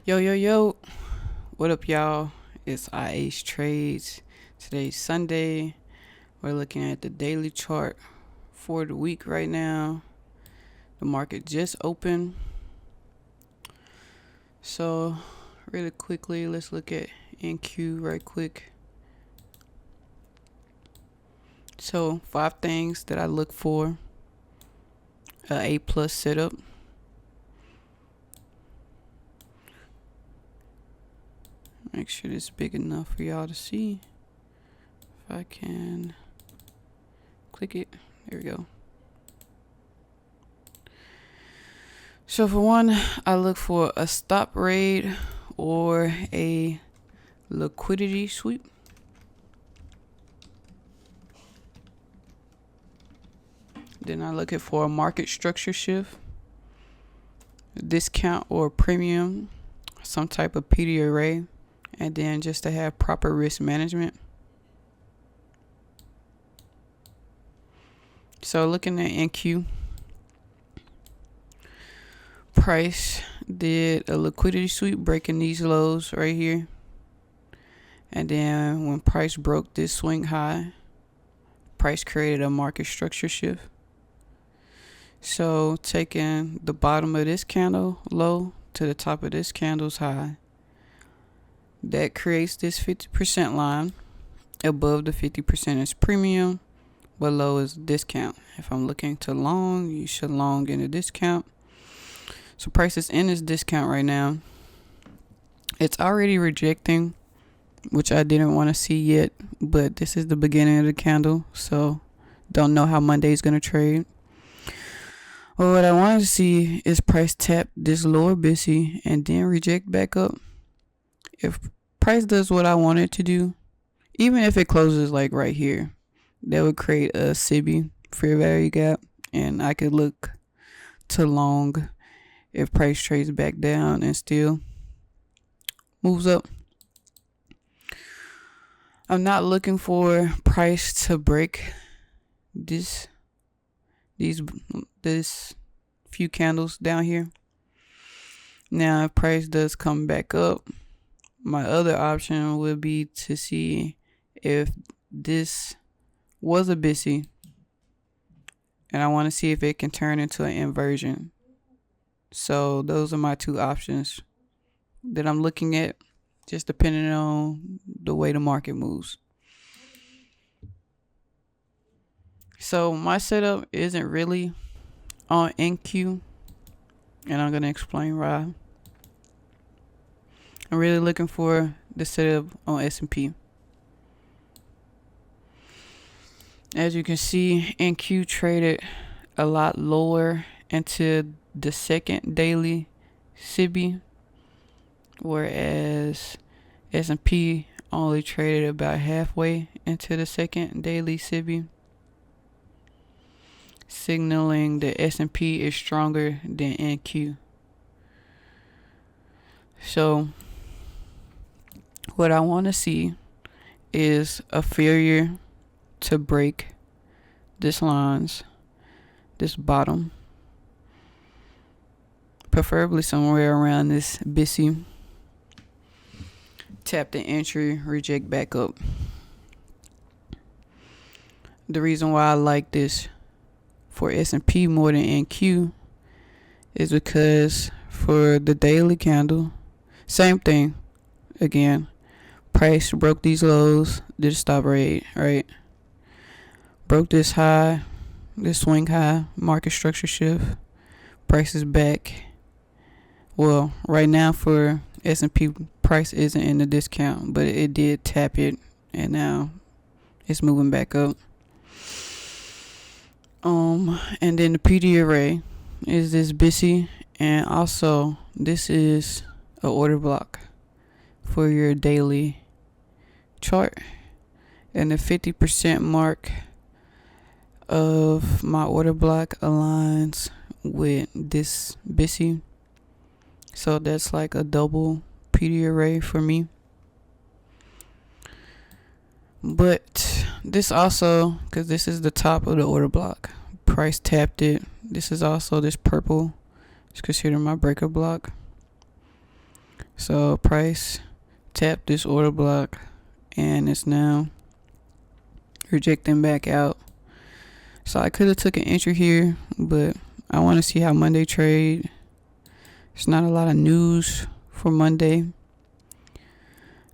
Yo, yo, yo. What up, y'all? It's IH Trades. Today's Sunday. We're looking at the daily chart for the week right now. The market just opened. So, really quickly, let's look at NQ right quick. So, 5 things that I look for: a plus setup, make sure it's big enough for y'all to see. If I can click it, there we go. So for one, I look for a stop rate or a liquidity sweep. Then I look for a market structure shift, discount or premium, some type of PD array, and then just to have proper risk management. So looking at NQ, price did a liquidity sweep, breaking these lows right here. And then when price broke this swing high, price created a market structure shift. So taking the bottom of this candle low to the top of this candle's high, that creates this 50% line. Above the 50% is premium, below is discount. If I'm looking to long, you should long in a discount. So price is in this discount right now. It's already rejecting, which I didn't want to see yet, but this is the beginning of the candle, so don't know how Monday is going to trade. Well, what I wanted to see is price tap this lower BISI and then reject back up. If price does what I want it to do, even if it closes like right here, that would create a SIBI, fair value gap, and I could look to long if price trades back down and still moves up. I'm not looking for price to break this few candles down here. Now, if price does come back up, my other option would be to see if this was a BISI, and I want to see if it can turn into an inversion. So those are my two options that I'm looking at, just depending on the way the market moves. So my setup isn't really on NQ, and I'm going to explain why. I'm really looking for the setup on S&P. As you can see, NQ traded a lot lower into the second daily SIBI, whereas S&P only traded about halfway into the second daily SIBI, signaling that S&P is stronger than NQ. So what I want to see is a failure to break this bottom, preferably somewhere around this BISI. Tap the entry, reject back up. The reason why I like this for S&P more than NQ is because for the daily candle, same thing. Again, price broke these lows, did a stop rate, right? Broke this high, this swing high, market structure shift. Price is back. Well, right now for S&P, price isn't in the discount, but it did tap it, and now it's moving back up. And then the PD array is this BISI, and also this is a order block for your daily chart, and the 50% mark of my order block aligns with this BISI, so that's like a double PD array for me. But this also, because this is the top of the order block, price tapped it. This is also this purple. It's considered my breaker block. So price tapped this order block and it's now rejecting back out. So I could have took an entry here, but I want to see how Monday trade. There's not a lot of news for Monday.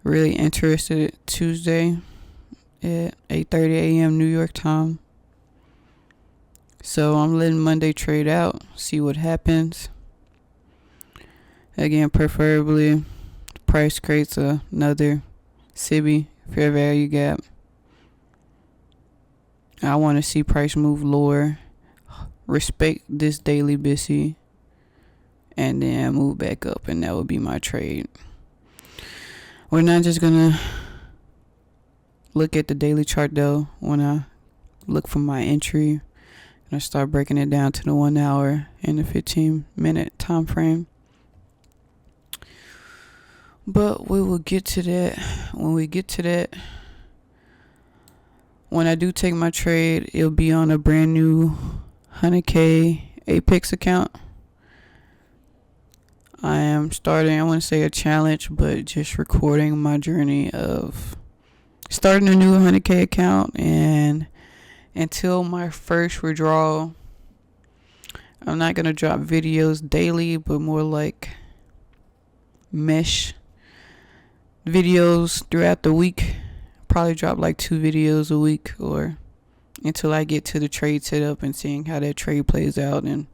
Really interested Tuesday at 8:30 a.m. New York time. So I'm letting Monday trade out, see what happens. Again, preferably the price creates another SIBI fair value gap. I want to see price move lower, respect this daily BISI, and then move back up, and that would be my trade. We're not just gonna look at the daily chart though. When I look for my entry, and I start breaking it down to the 1 hour and the 15-minute time frame. But we will get to that when we get to that. When I do take my trade, it'll be on a brand new 100K Apex account. I am starting, I want to say a challenge, but just recording my journey of starting a new 100K account. And until my first withdrawal, I'm not going to drop videos daily, but more like mesh videos throughout the week. Probably drop like 2 videos a week, or until I get to the trade setup and seeing how that trade plays out and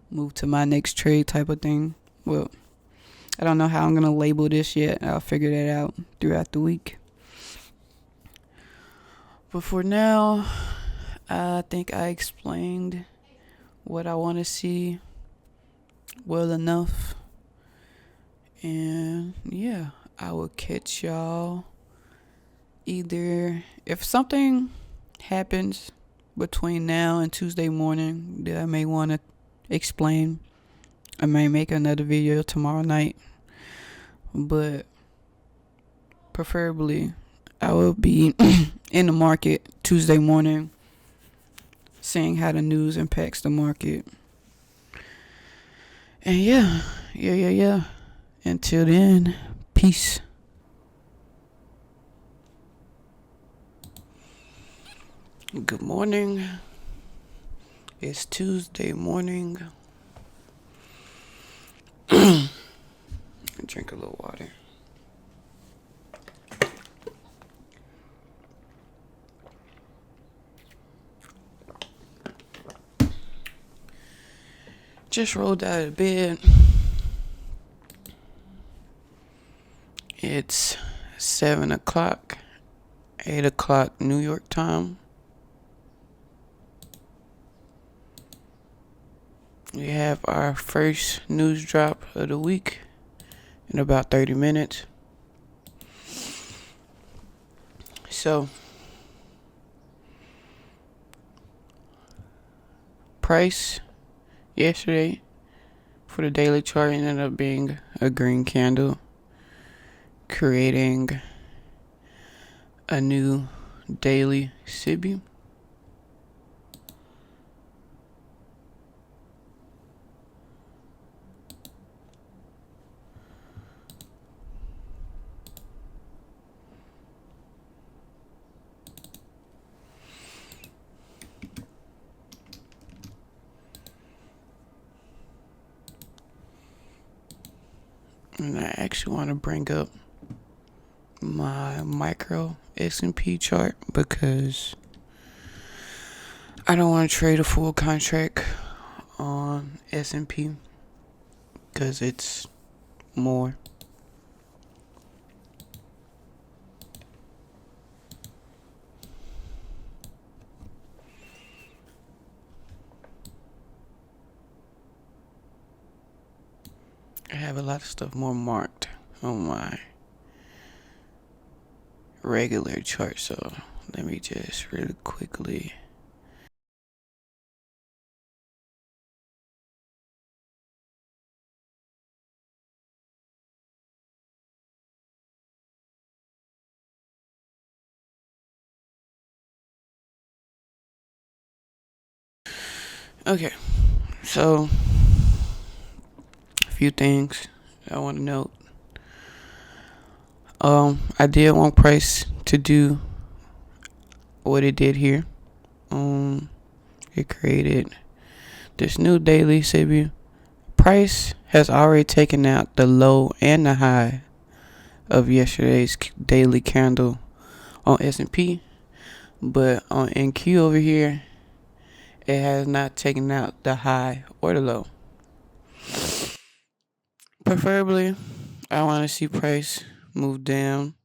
move to my next trade type of thing. Well, I don't know how I'm going to label this yet. I'll figure that out throughout the week. But for now, I think I explained what I want to see well enough. And yeah, I will catch y'all either if something happens between now and Tuesday morning that I may want to explain. I may make another video tomorrow night, but preferably I will be in the market Tuesday morning, seeing how the news impacts the market. And yeah. Until then, peace. Good morning. It's Tuesday morning. Drink a little water. Just rolled out of bed. It's 7 o'clock, 8 o'clock New York time. We have our first news drop of the week in about 30 minutes. So, price yesterday for the daily chart ended up being a green candle, creating a new daily SIBI. And I actually want to bring up my micro S&P chart because I don't want to trade a full contract on S&P because it's more. I have a lot of stuff more marked on my regular chart, so let me just really quickly. Okay, so a few things I want to note. I did want price to do what it did here. It created this new daily Sibu. Price has already taken out the low and the high of yesterday's daily candle on S&P, but on NQ over here, it has not taken out the high or the low. Preferably, I want to see price move down,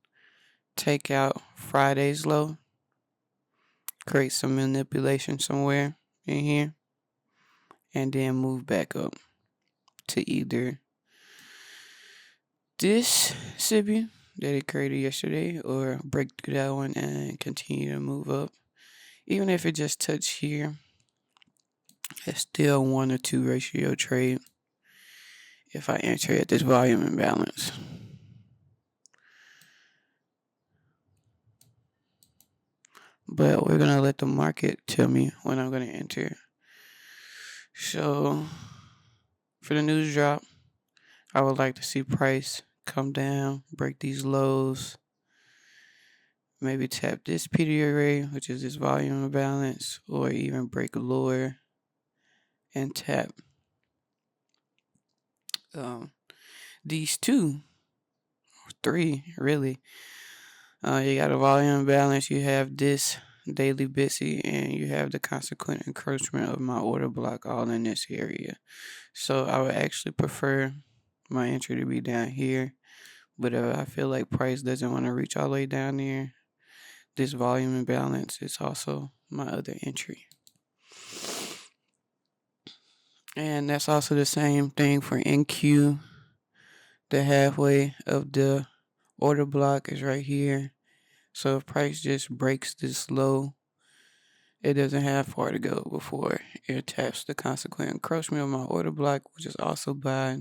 take out Friday's low, create some manipulation somewhere in here, and then move back up to either this Sibu that it created yesterday or break through that one and continue to move up. Even if it just touch here, it's still 1 or 2 ratio trade if I enter at this volume imbalance. But we're going to let the market tell me when I'm going to enter. So for the news drop, I would like to see price come down, break these lows, maybe tap this PD array, which is this volume imbalance, or even break lower and tap these 2, 3 really. You got a volume imbalance, you have this daily Bitsy, and you have the consequent encroachment of my order block all in this area. So I would actually prefer my entry to be down here, but if I feel like price doesn't want to reach all the way down there, this volume imbalance is also my other entry. And that's also the same thing for NQ. The halfway of the order block is right here. So if price just breaks this low, it doesn't have far to go before it taps the consequent encroachment of my order block, which is also by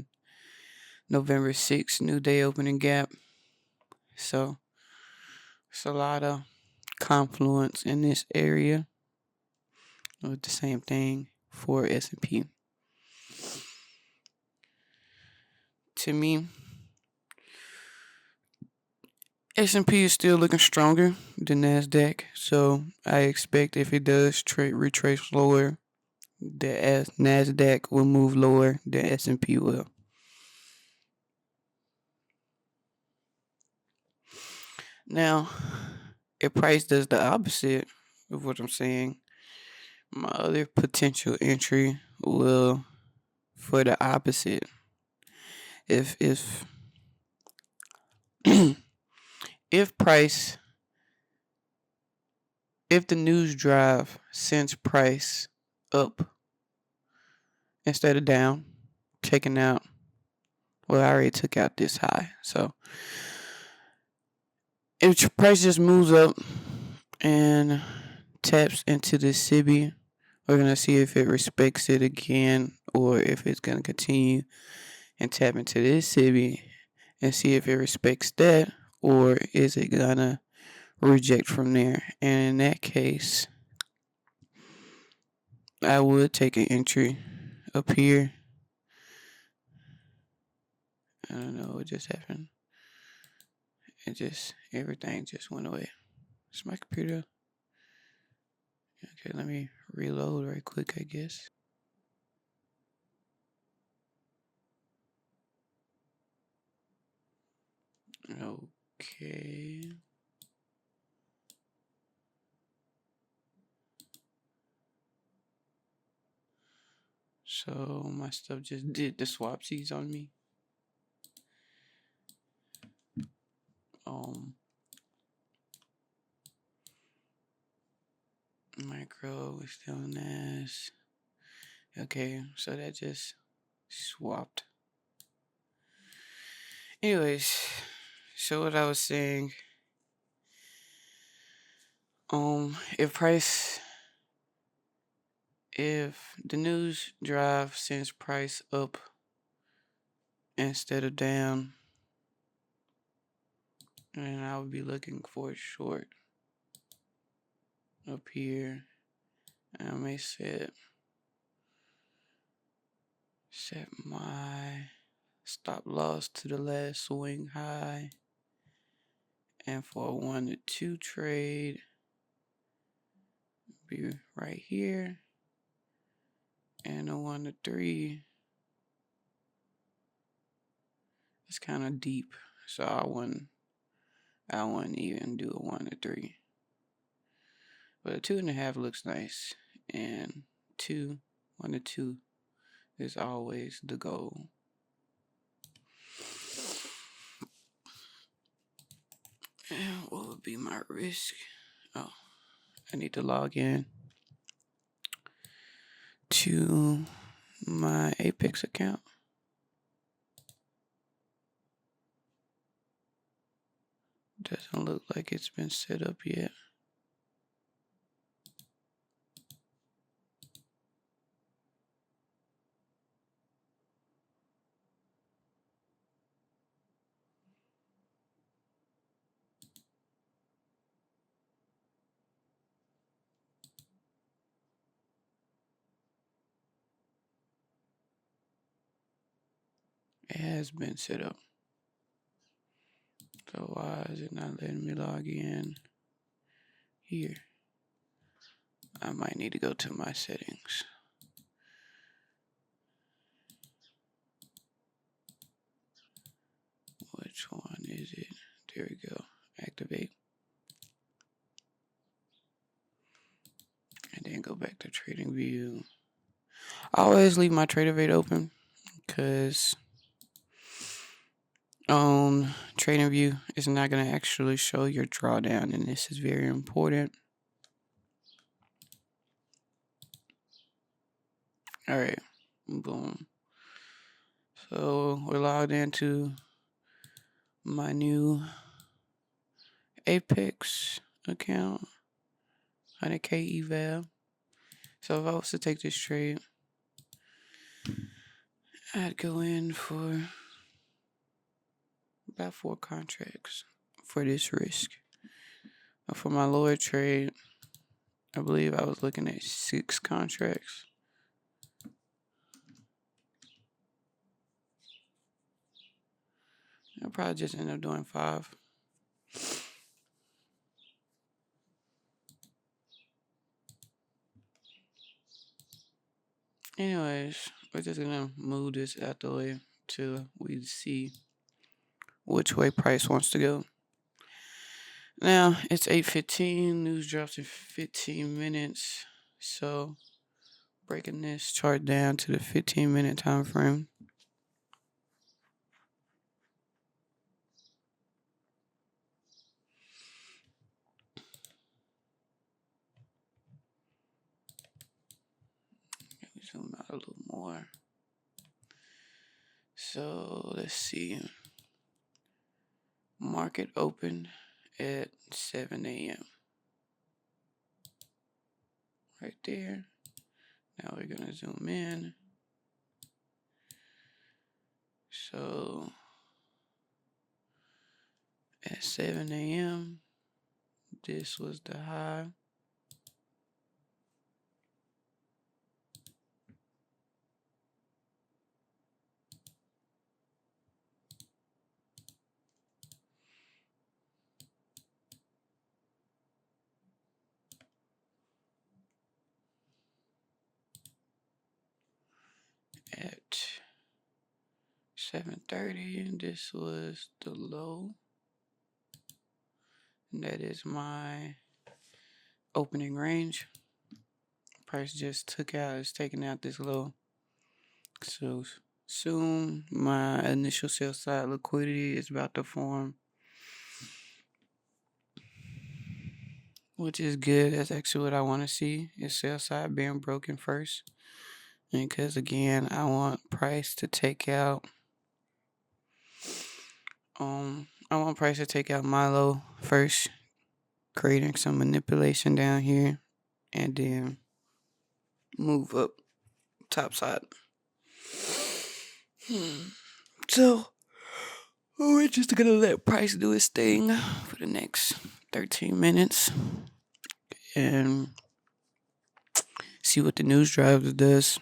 November 6th, new day opening gap. So it's a lot of confluence in this area with the same thing for S&P. To me, S&P is still looking stronger than NASDAQ, so I expect if it does retrace lower, the NASDAQ will move lower than S&P will. Now, if price does the opposite of what I'm saying, my other potential entry will for the opposite. If if price, if the news drive sends price up instead of down, taking out, well, I already took out this high. So if price just moves up and taps into this SIBI, we're going to see if it respects it again or if it's going to continue and tap into this SIBI and see if it respects that or is it going to reject from there. And in that case, I would take an entry up here. I don't know what just happened. Everything just went away. It's my computer. Okay, let me reload right quick, I guess. Okay. So my stuff just did the swapsies on me. Micro is still NAS. Okay, so that just swapped. Anyways, so what I was saying, if the news drive sends price up instead of down, and I would be looking for a short up here. I may set my stop loss to the last swing high And for a 1 to 2 trade, be right here. And a 1 to 3, it's kind of deep, so I wouldn't even do a 1 to 3. But a 2.5 looks nice, and 1 to 2 is always the goal. And what would be my risk? Oh, I need to log in to my Apex account. Doesn't look like it's been set up yet. It has been set up. So why is it not letting me log in here? I might need to go to my settings. Which one is it? There we go. Activate. And then go back to trading view. I always leave my TraderVate open because on trading view it's not going to actually show your drawdown, and this is very important. All right, boom. So we're logged into my new Apex account, 100K eval. So if I was to take this trade, I'd go in for about 4 contracts for this risk. For my lower trade, I believe I was looking at 6 contracts. I'll probably just end up doing 5. Anyways, we're just gonna move this out the way till we see which way price wants to go. Now it's 8:15. News drops in 15 minutes. So breaking this chart down to the 15-minute time frame. Let me zoom out a little more. So let's see. Market open at 7 a.m. Right there. Now we're gonna zoom in. So at 7 a.m., this was the high. At 7:30, this was the low. And that is my opening range. Price just is taking out this low. So soon my initial sell side liquidity is about to form, which is good. That's actually what I want to see, is sell side being broken first. And because again, I want price to take out my low first, creating some manipulation down here, and then move up top side. So we're just gonna let price do its thing for the next 13 minutes and see what the news driver does.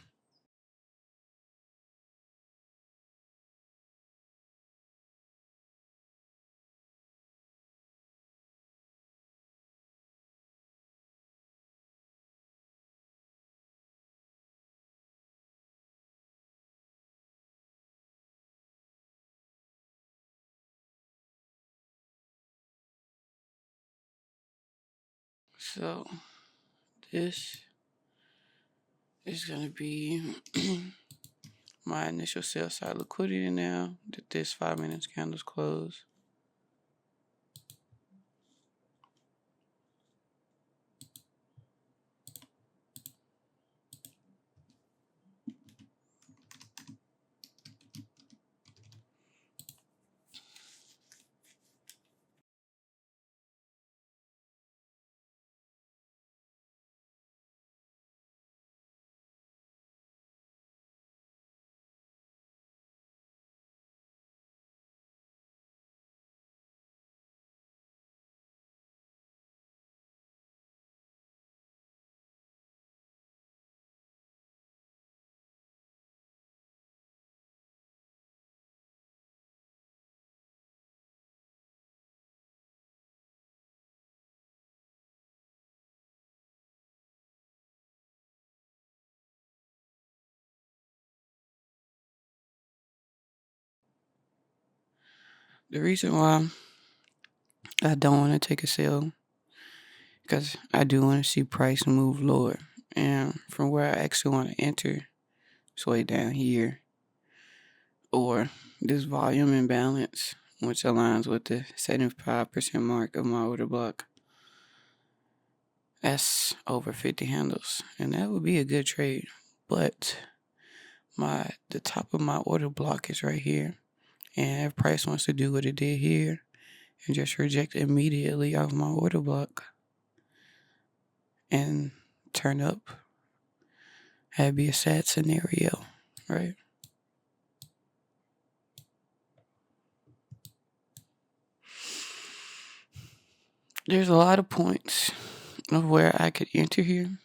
So this is going to be my initial sell side liquidity now that this 5 minutes candle's closed. The reason why I don't want to take a sell because I do want to see price move lower. And from where I actually want to enter, it's way down here. Or this volume imbalance, which aligns with the 75% mark of my order block. That's over 50 handles. And that would be a good trade. But the top of my order block is right here. And if price wants to do what it did here and just reject immediately off my order block and turn up, that'd be a sad scenario, right? There's a lot of points of where I could enter here.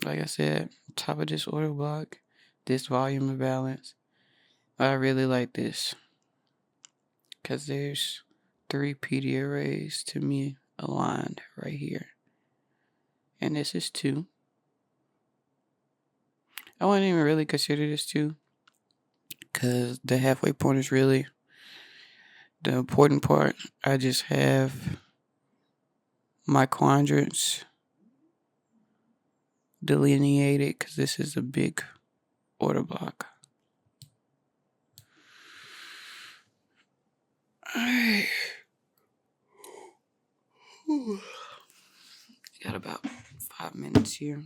Like I said, top of this order block, this volume imbalance. I really like this because there's 3 PD arrays to me aligned right here. And this is 2. I wouldn't even really consider this 2 because the halfway point is really the important part. I just have my quadrants delineated because this is a big order block. Alright. Got about 5 minutes here.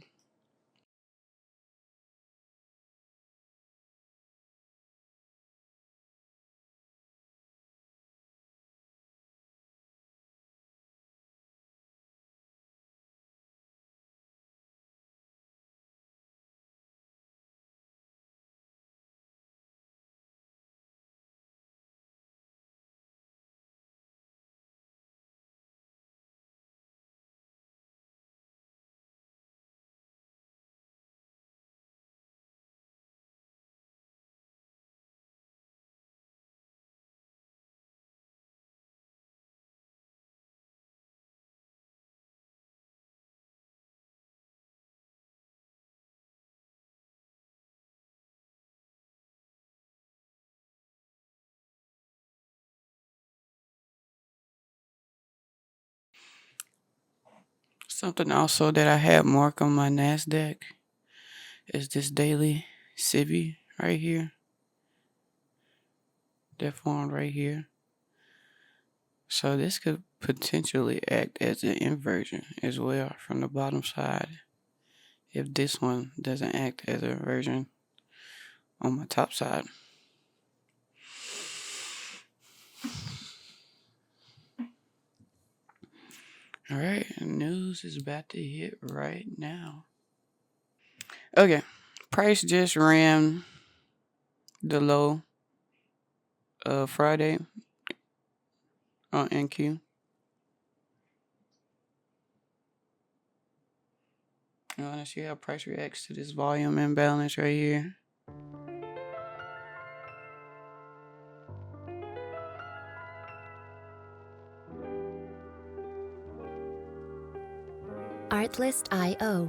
Something also that I had marked on my NASDAQ is this daily CIVI right here. That formed right here. So this could potentially act as an inversion as well from the bottom side if this one doesn't act as an inversion on my top side. All right, news is about to hit right now. Okay, price just ran the low Friday on NQ. You want to see how price reacts to this volume imbalance right here? Artlist.io.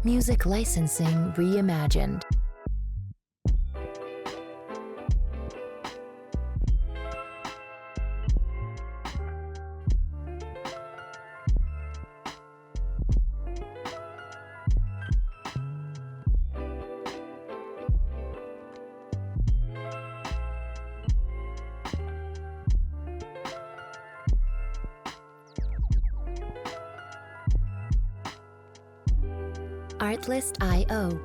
Music licensing reimagined. Artlist.io.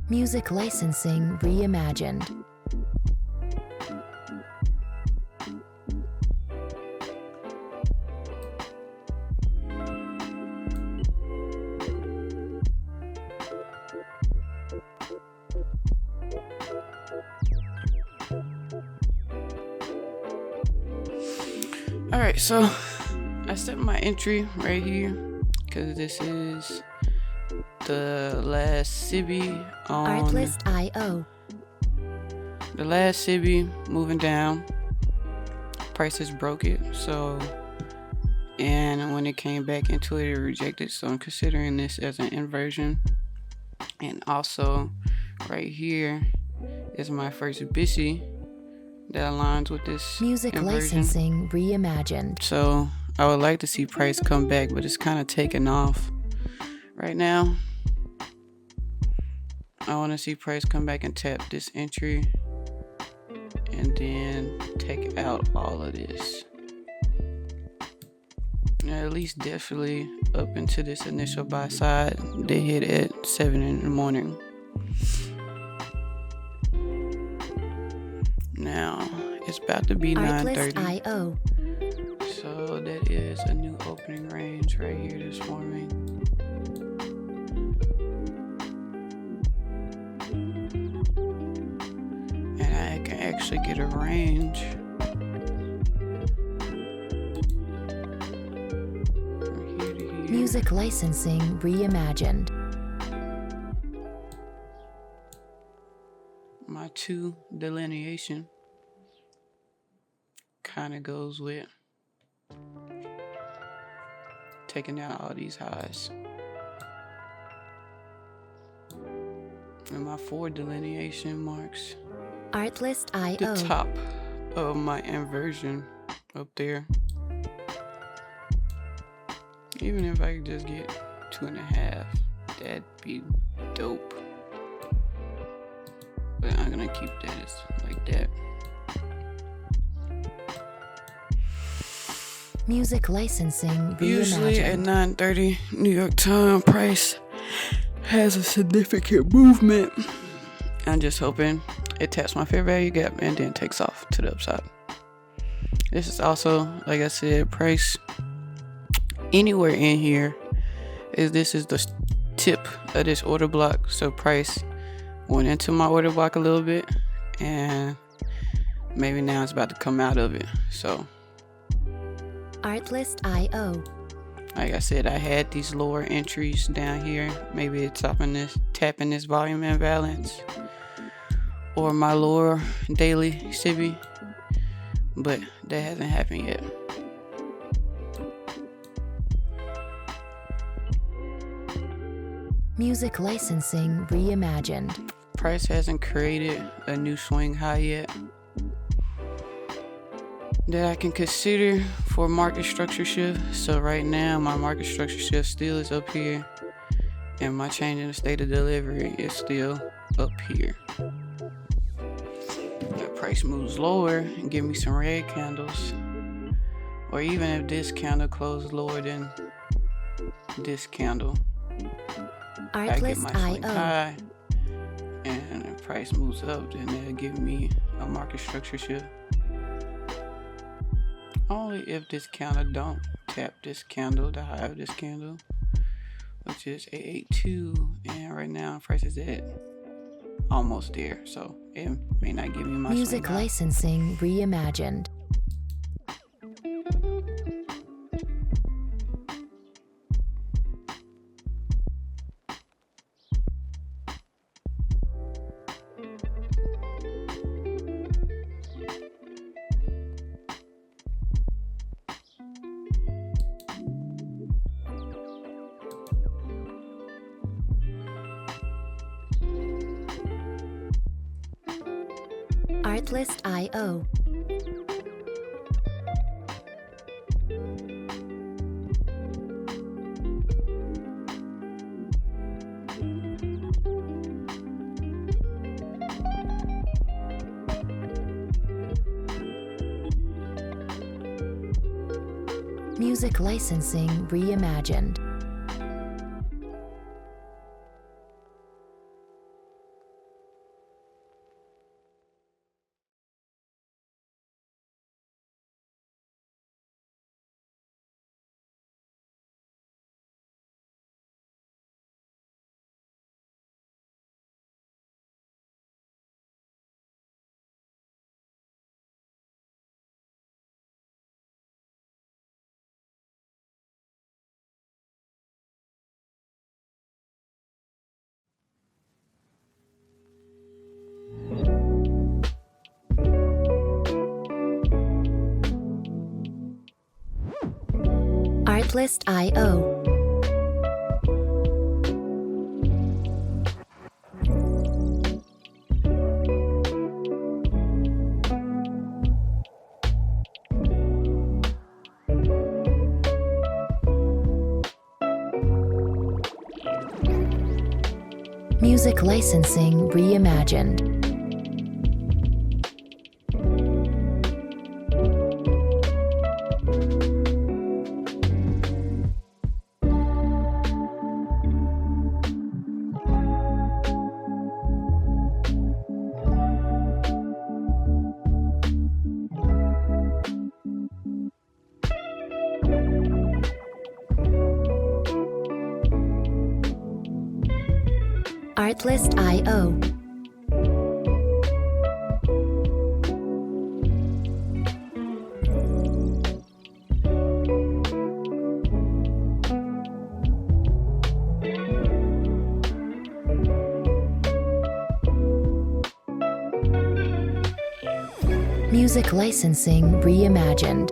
Music licensing reimagined. Alright, so I set my entry right here because this is the last Cibi on Artlist.io. the last Cibi moving down. Prices broke it, so, and when it came back into it, it rejected. So I'm considering this as an inversion. And also, right here is my first Bishi that aligns with this Music inversion. licensing reimagined. So I would like to see price come back, but it's kind of taken off right now. I want to see price come back and tap this entry and then take out all of this. At least definitely up into this initial buy side. They hit at 7 in the morning. Now it's about to be 9:30. Artlist.io. So that is a new opening range right here that's forming. And I can actually get a range from here to here. Music licensing reimagined. My 2 delineation kind of goes with taking out all these highs. And my 4 delineation marks the Artlist.io. top of my inversion up there. Even if I could just get 2.5, that'd be dope. But I'm gonna keep that as like that. Music licensing Usually at reimagined. 9:30 New York time, price has a significant movement. I'm just hoping it taps my fair value gap and then takes off to the upside. This is also, like I said, price anywhere in here this is the tip of this order block. So price went into my order block a little bit and maybe now it's about to come out of it. So Artlist.io. like I said, I had these lower entries down here. Maybe it's tapping this volume imbalance or my lower daily Cibi, but that hasn't happened yet. Music licensing reimagined. Price hasn't created a new swing high yet that I can consider for market structure shift. So right now my market structure shift still is up here and my change in the state of delivery is still up here. If price moves lower and give me some red candles, or even if this candle closes lower than this candle, I get my swing Artlist.io. high, and if price moves up, then they'll give me a market structure shift. Only if this candle don't tap this candle, the high of this candle, which is 882, and right now price is at almost there, so it may not give me my Music swing high. licensing reimagined. Artlist.io. Music licensing reimagined. Artlist.io. Music licensing reimagined. Artlist.io. Music licensing reimagined.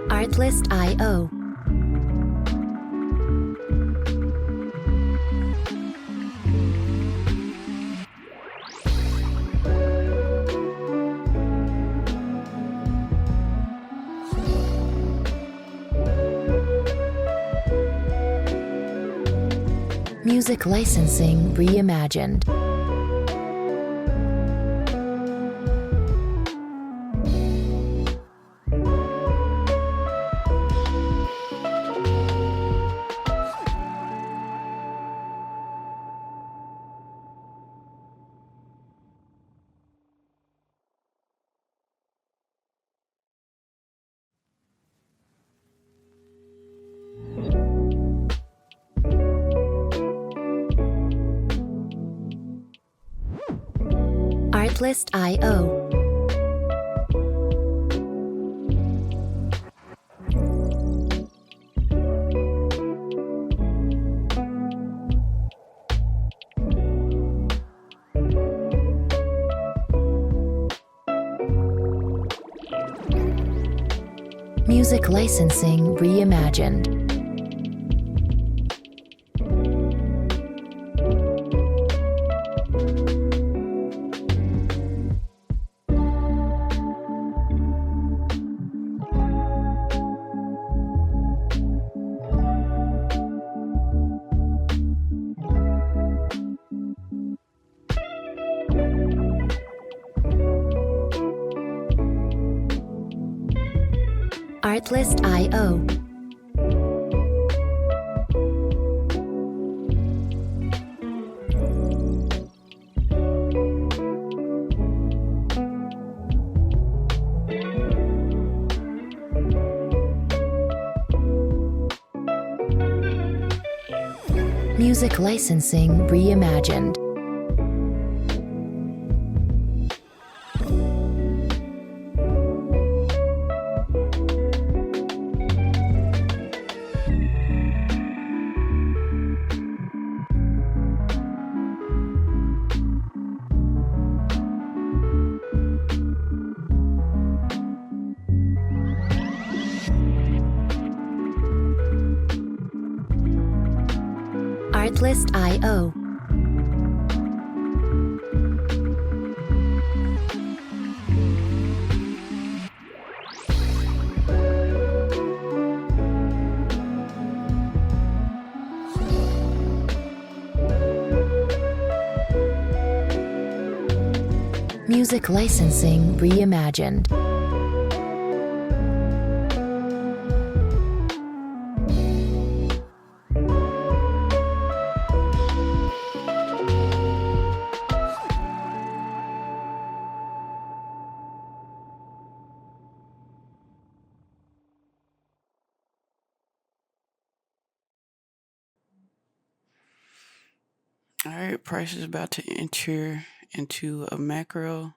Artlist.io. Music licensing reimagined. Artlist.io. Music licensing reimagined. Artlist.io. Music licensing reimagined. Artlist.io. Music licensing reimagined. All right, price is about to enter into a macro.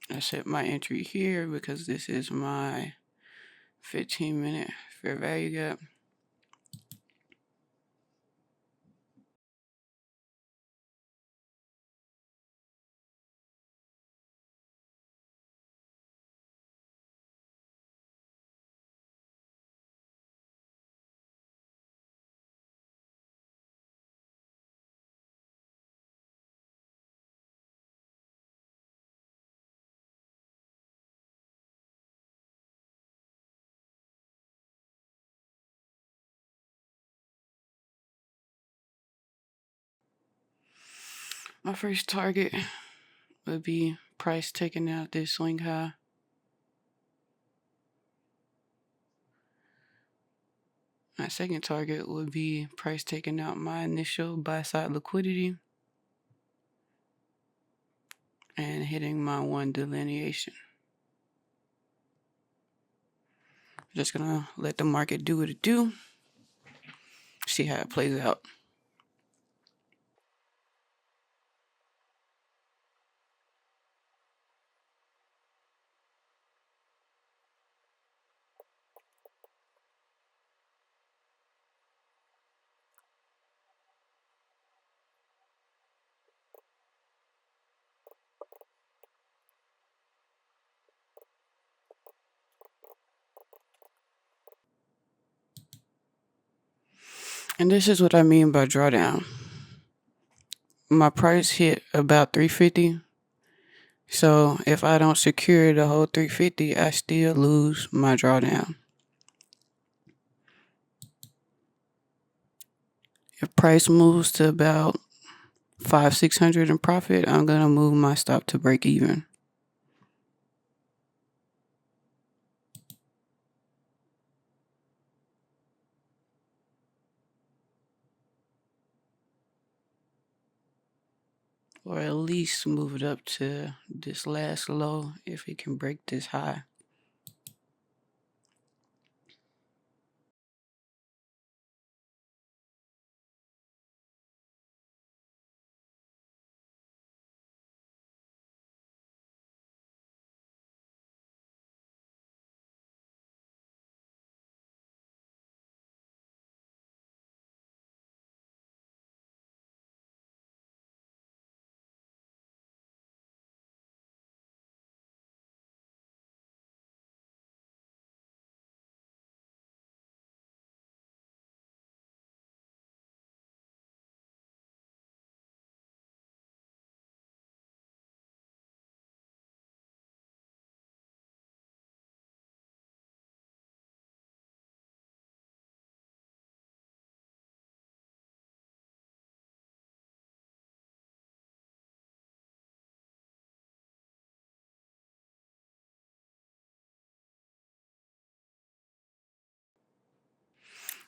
I set my entry here because this is my 15-minute fair value gap. My first target would be price taking out this swing high. My second target would be price taking out my initial buy side liquidity and hitting my one delineation. Just gonna let the market do what it do. See how it plays out. And this is what I mean by drawdown. My price hit about 350. So if I don't secure the whole 350, I still lose my drawdown. If price moves to about 500-600 in profit, I'm gonna move my stop to break even. Or at least move it up to this last low if it can break this high.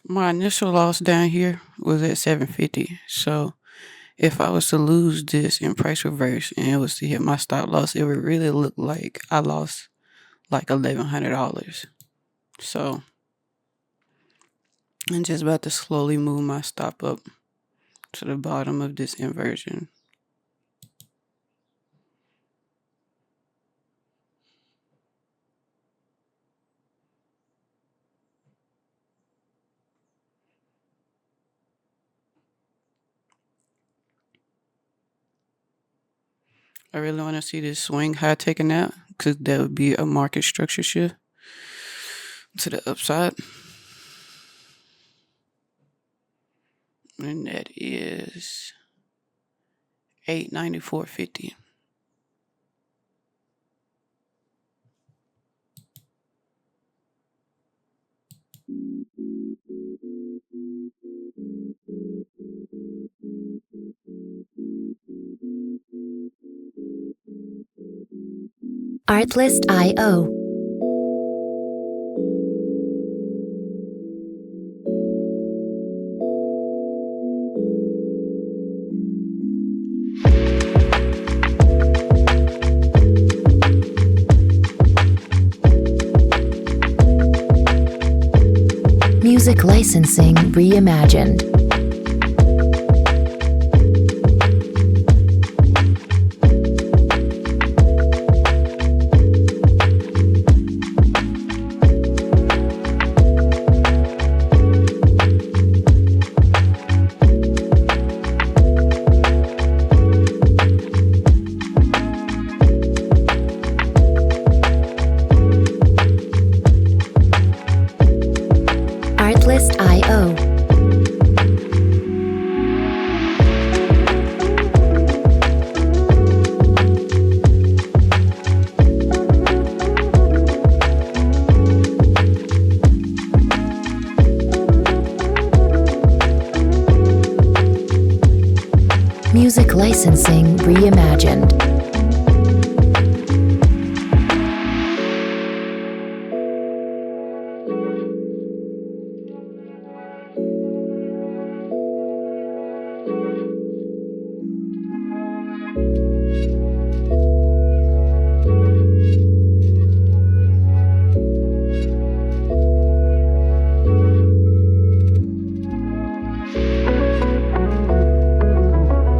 My initial loss down here was at 750. So if I was to lose this in price reverse and it was to hit my stop loss, it would really look like I lost like $1,100. So I'm just about to slowly move my stop up to the bottom of this inversion. I really want to see this swing high taken out because that would be a market structure shift. to the upside. And that is $894.50. Artlist.io. Music licensing reimagined. Artlist.io. Music licensing reimagined.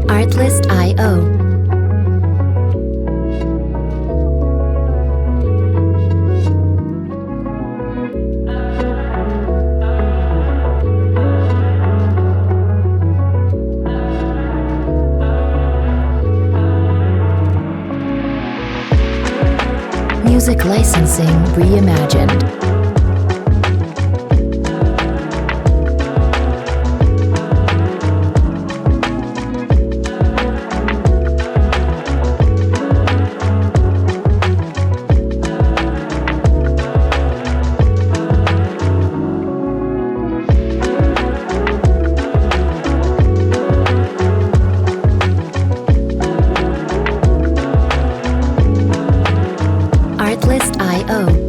Artlist.io. Music licensing reimagined. Artlist.io.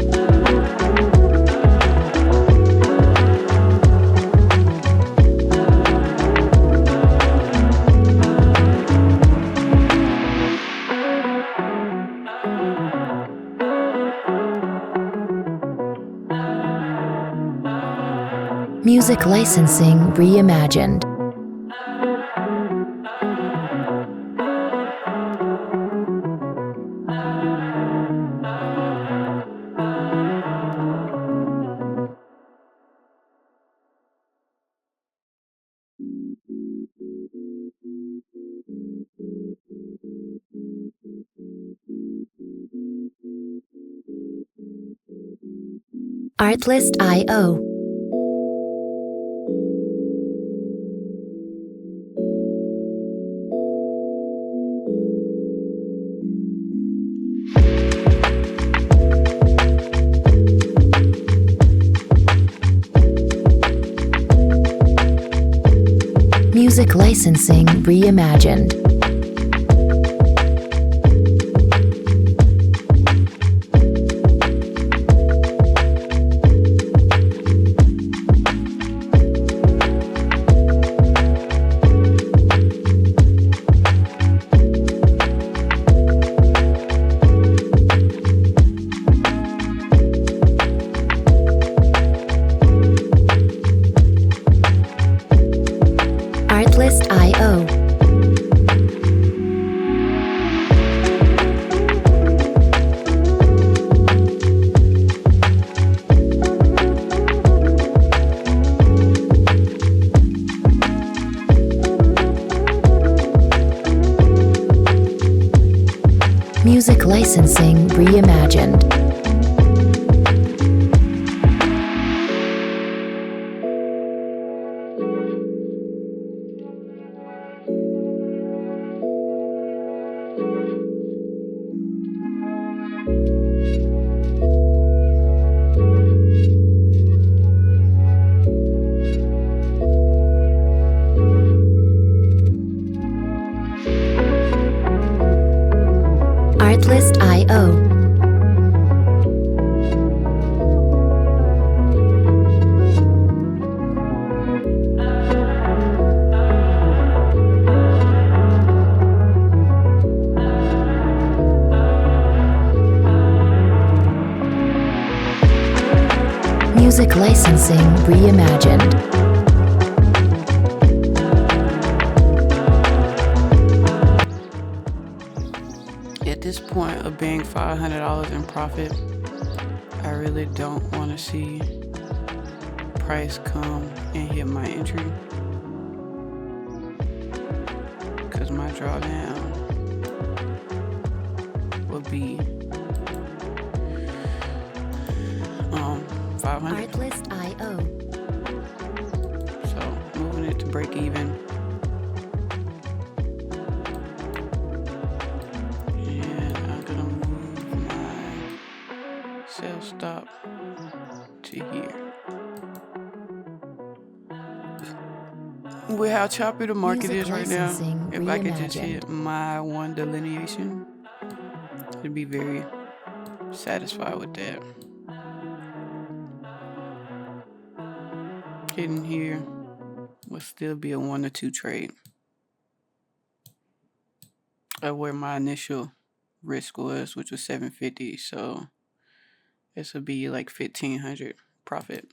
Music licensing reimagined. Artlist.io. Music licensing reimagined. Artlist.io. Music licensing reimagined. Music licensing reimagined. At this point of being $500 in profit, I really don't want to see price come and hit my entry, because my drawdown will be 500. Artlist.io. So moving it to break even. And I'm gonna move my sell stop to here. With how choppy the market Music is right now, licensing if I could just reimagined. hit my one delineation, I'd be very satisfied with that. Hitting here would still be a 1 or 2 trade of where my initial risk was, which was 750. So this would be like 1,500 profit.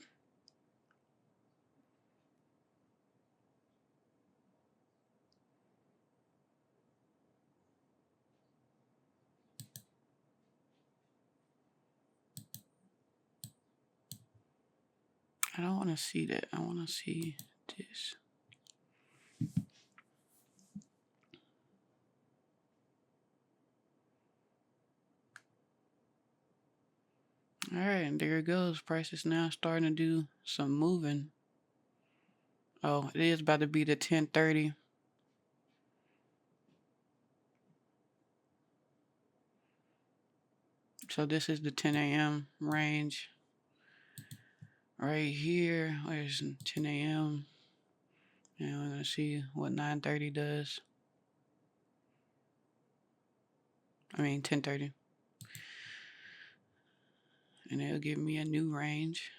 I don't want to see that. I want to see this. All right, and there it goes. Price is now starting to do some moving. Oh, it is about to be the 1030. So this is the 10 a.m. range. Right here, where's 10 a.m. And we're gonna see what 9:30 does. I mean 10:30. And it'll give me a new range.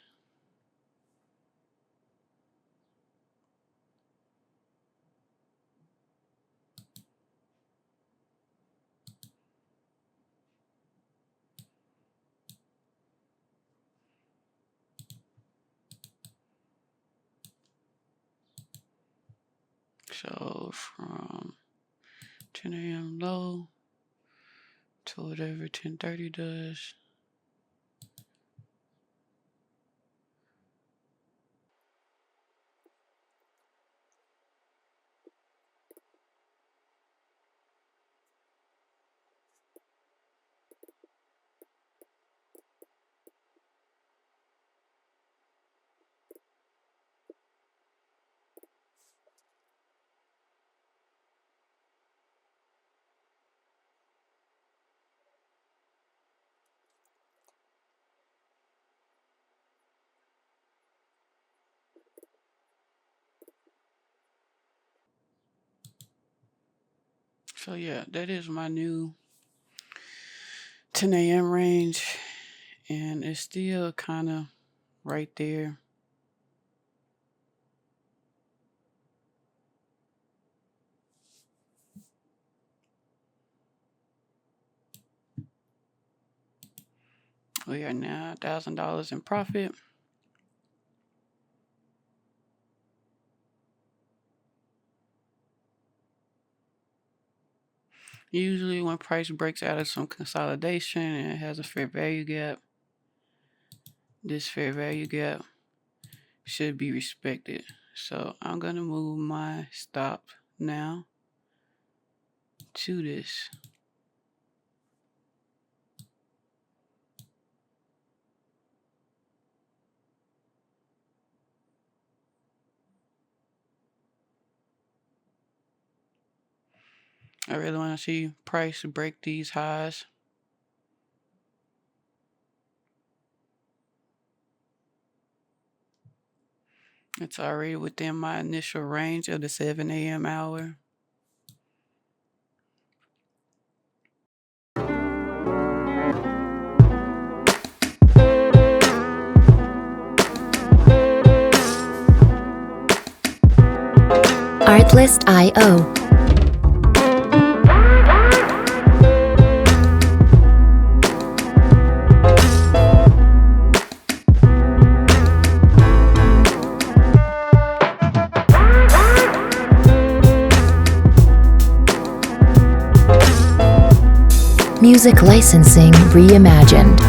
So from 10 a.m. low to whatever 10:30 does. So yeah, that is my new 10 a.m. range, and it's still kind of right there. We are now $1,000 in profit. Usually when price breaks out of some consolidation and it has a fair value gap, this fair value gap should be respected. So I'm gonna move my stop now to this. I really want to see price break these highs. It's already within my initial range of the 7 a.m. hour. Artlist.io. Music licensing reimagined.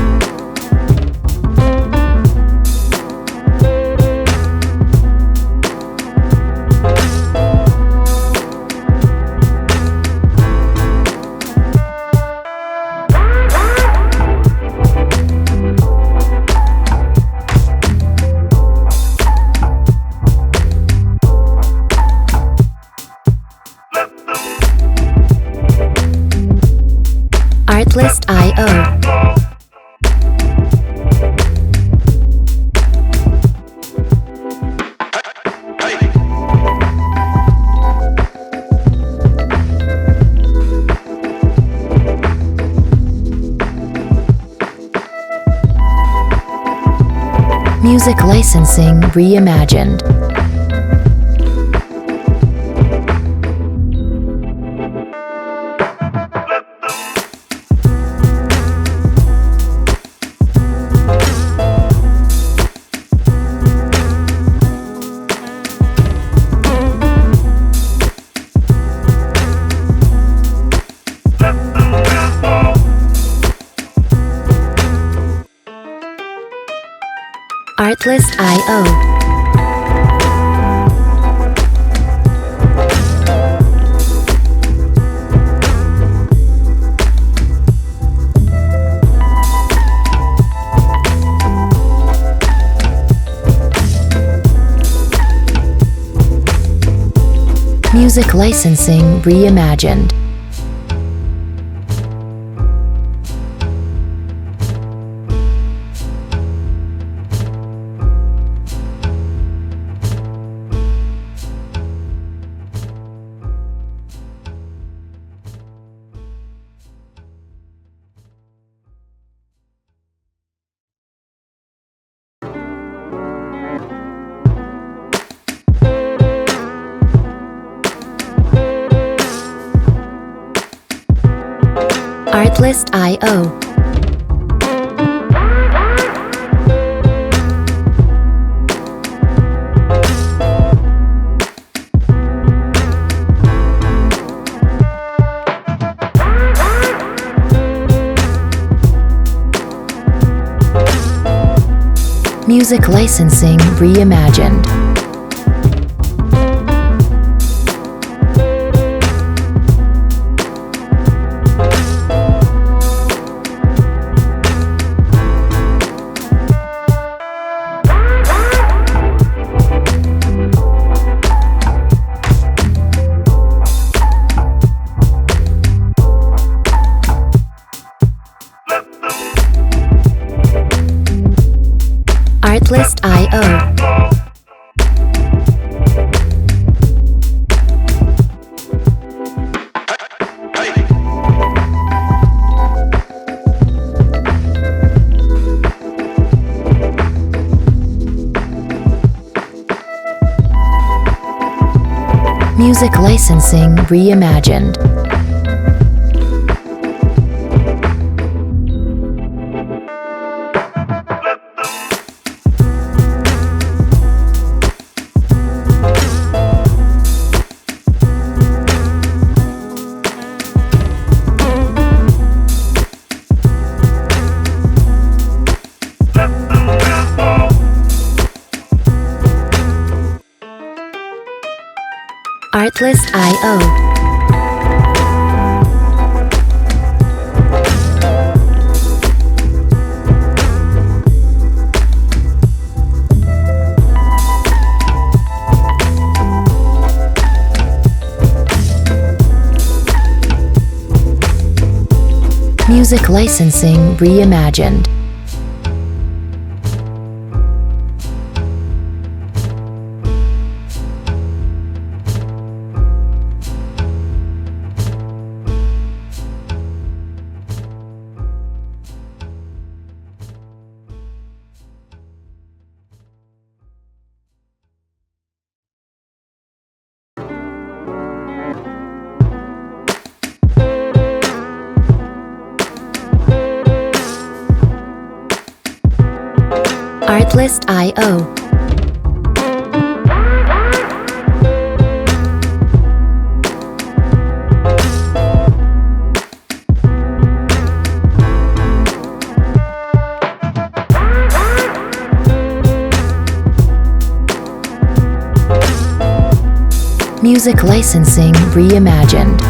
Artlist.io. Music licensing reimagined. Artlist.io. Music licensing reimagined. Artlist.io. Music licensing reimagined. Artlist.io. Music licensing reimagined. Artlist.io. Music licensing reimagined. Artlist.io. Music licensing reimagined.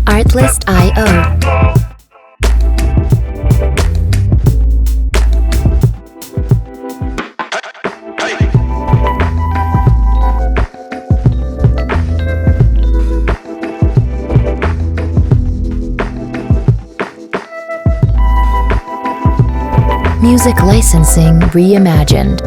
Artlist.io. Music licensing reimagined.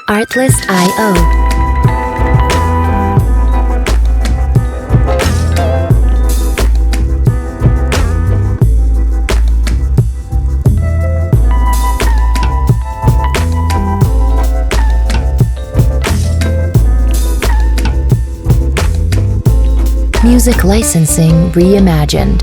Artlist.io. Music licensing reimagined.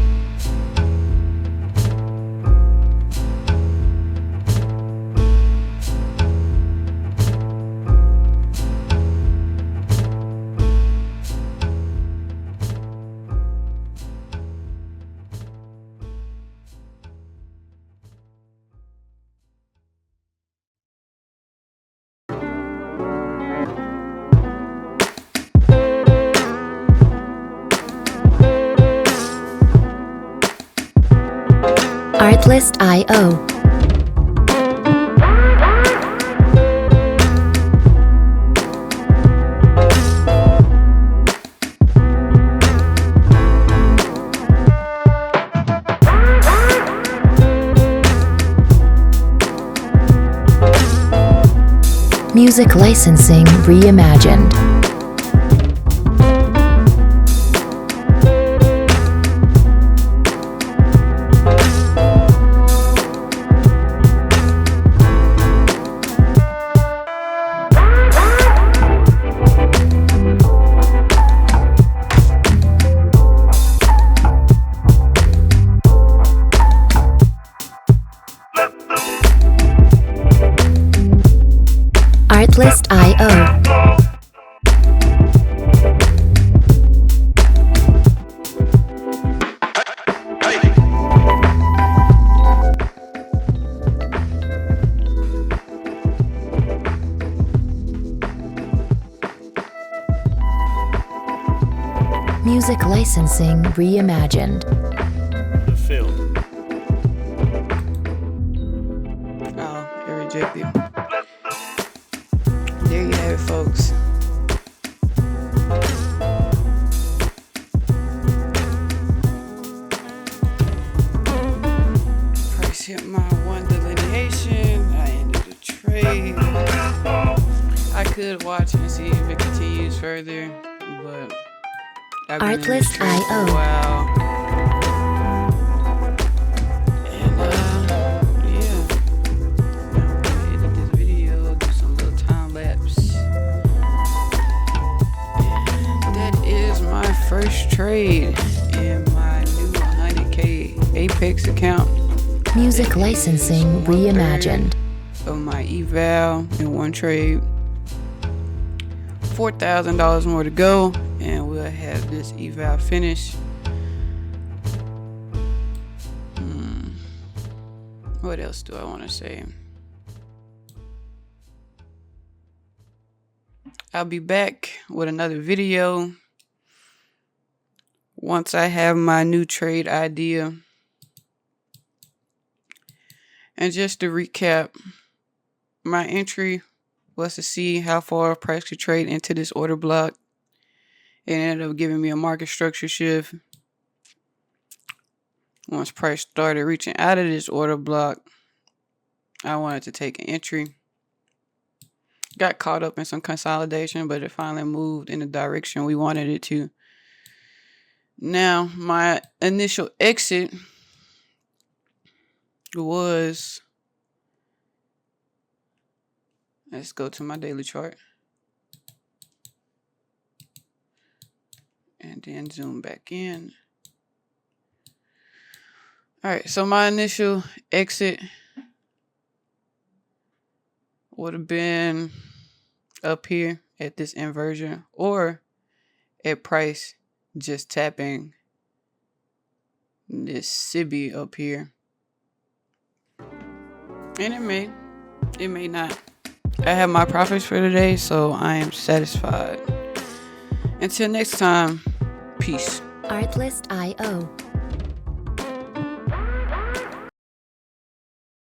Artlist.io. Music licensing reimagined. Artlist.io. Music licensing reimagined. The field. Oh, it rejected. There you have it, folks. Price hit my one delineation. I ended the trade. I could watch and see if it continues further, but I've been in this trade for a Artlist.io. while. And yeah. Now I'm gonna edit this video, do some little time lapse. And that is my first trade in my new 100K Apex account. Music licensing reimagined. Of my eval in one trade. $4,000 more to go, and we'll have this eval finished. What else do I want to say? I'll be back with another video. once I have my new trade idea. And just to recap, my entry was to see how far price could trade into this order block. It ended up giving me a market structure shift. Once price started reaching out of this order block, I wanted to take an entry. Got caught up in some consolidation, but it finally moved in the direction we wanted it to. Now, my initial exit was, let's go to my daily chart and then zoom back in. All right, so my initial exit would have been up here at this inversion, or at price just tapping this SIBI up here. And it may not. I have my profits for today, so I am satisfied. Until next time, peace. Artlist.io